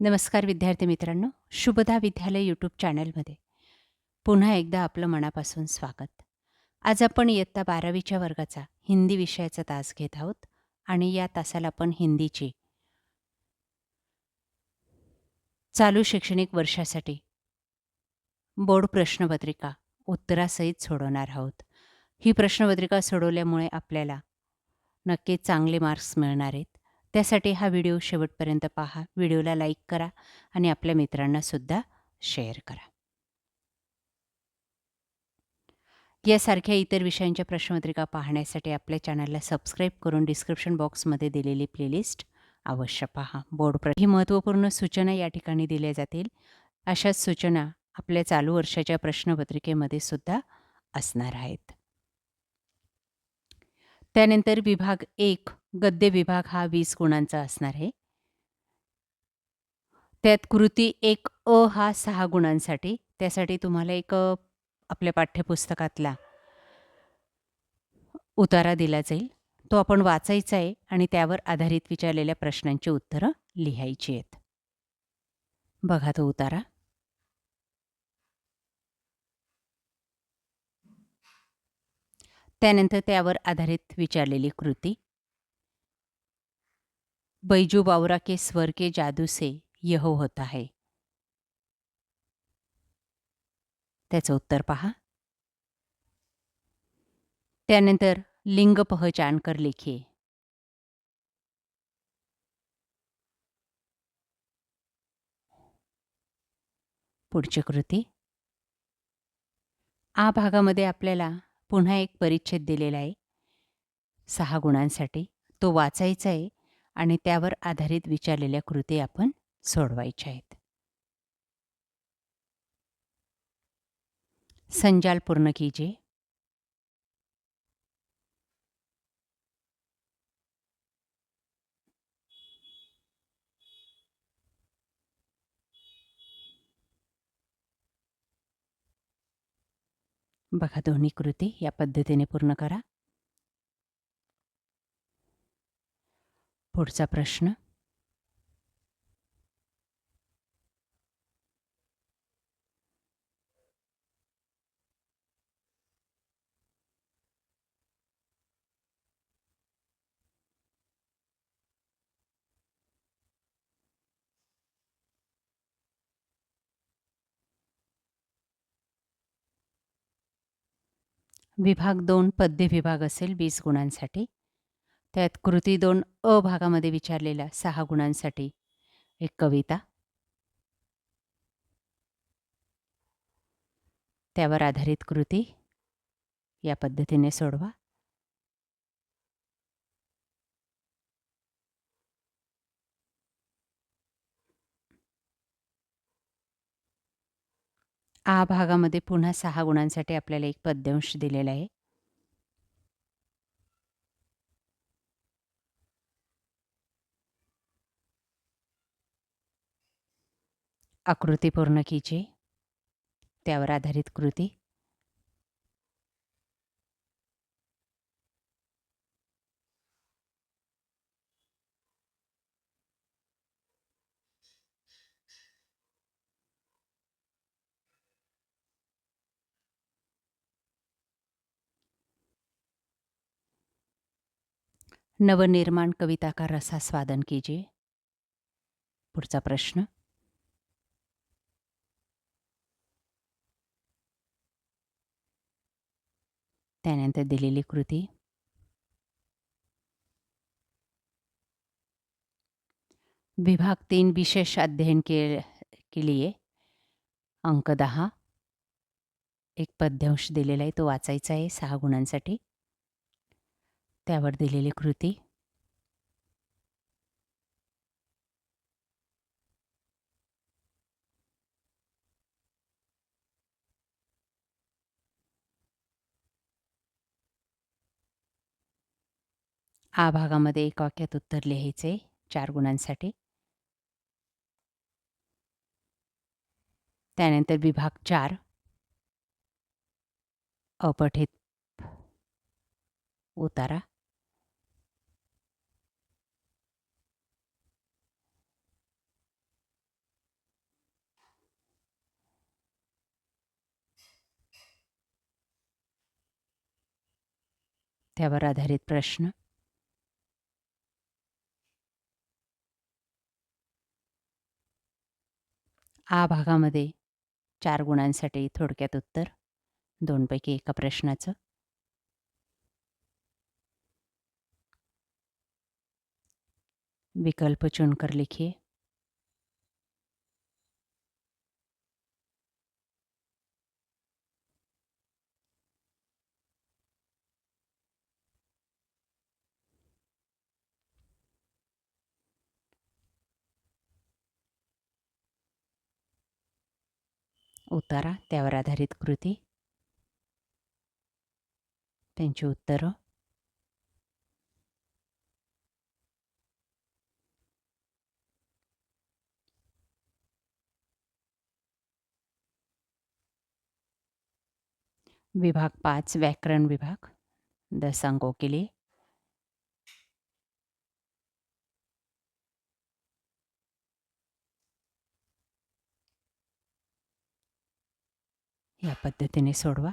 नमस्कार विद्यार्थी मित्रांनो, शुभदा विद्यालय यूट्यूब चॅनलमध्ये पुन्हा एकदा आपलं मनापासून स्वागत. आज आपण इयत्ता 12वीच्या वर्गाचा हिंदी विषयाचा तास घेत आहोत आणि या तासाला आपण हिंदीची चालू शैक्षणिक वर्षासाठी बोर्ड प्रश्नपत्रिका उत्तरासहित सोडवणार आहोत. ही प्रश्नपत्रिका सोडवल्यामुळे आपल्याला नक्कीच चांगले मार्क्स मिळणार आहेत. त्यासाठी हा व्हिडिओ शेवटपर्यंत पहा. व्हिडिओला लाईक करा आणि आपल्या मित्रांनासुद्धा शेअर करा. यासारख्या इतर विषयांच्या प्रश्नपत्रिका पाहण्यासाठी आपल्या चॅनलला सबस्क्राईब करून डिस्क्रिप्शन बॉक्समध्ये दिलेली प्लेलिस्ट अवश्य पहा. ही महत्त्वपूर्ण सूचना या ठिकाणी दिल्या जातील. अशाच सूचना आपल्या चालू वर्षाच्या प्रश्नपत्रिकेमध्ये सुद्धा असणार आहेत. त्यानंतर विभाग 1 गद्य विभाग हा 20 गुणांचा असणार आहे. त्यात कृती 1 अ हा 6 गुणांसाठी. त्यासाठी तुम्हाला आपल्या पाठ्यपुस्तकातला उतारा दिला जाईल. तो आपण वाचायचा आहे आणि त्यावर आधारित विचारलेल्या प्रश्नांची उत्तरं लिहायची आहेत. बघा तो उतारा. त्यानंतर त्यावर आधारित विचारलेली कृती. बैजू बावरा के स्वर के जादू से यह होता है. त्याचं उत्तर पहा. त्यानंतर लिंग पहचान कर लिखिए. पुढची कृती. आ भागामध्ये आपल्याला पुन्हा एक परिच्छेद दिलेला आहे 6 गुणांसाठी. तो वाचायचा आहे आणि त्यावर आधारित विचारलेल्या कृती आपण सोडवायच्या आहेत. संजाल पूर्ण कीजिए. बघा दोन्ही कृती या पद्धतीने पूर्ण करा. पुढचा प्रश्न. विभाग 2 पद्य विभाग असेल 20 गुणांसाठी. त्यात कृती 2 अ भागामध्ये विचारलेल्या 6 गुणांसाठी एक कविता. त्यावर आधारित कृती या पद्धतीने सोडवा. आ भागामध्ये पुन्हा 6 गुणांसाठी आपल्याला एक पद्यांश दिलेला आहे. आकृती पूर्ण कीजिए. त्यावर आधारित कृती. नवनिर्माण कविता का रसास्वादन कीजिए. पुढचा प्रश्न. त्यानंतर दिलेली कृती. विभाग 3 विशेष अध्ययन के लिए अंक 10. एक पद्यांश दिलेला आहे तो वाचायचा आहे 6 गुणांसाठी. त्यावर दिलेली कृती. आ भागामध्ये एक वाक्यात उत्तर लिहायचे 4 गुणांसाठी. त्यानंतर विभाग 4 अपठित उतारा. त्यावर आधारित प्रश्न. आ भागामध्ये 4 गुणांसाठी थोडक्यात उत्तर, 2 पैकी एका प्रश्नाचं. विकल्प चुनकर लिखिए. उतारा, त्यावर आधारित कृती, त्यांची उत्तरं. विभाग 5 व्याकरण विभाग, 10 अंकों के लिए. या पद्धतीने सोडवा.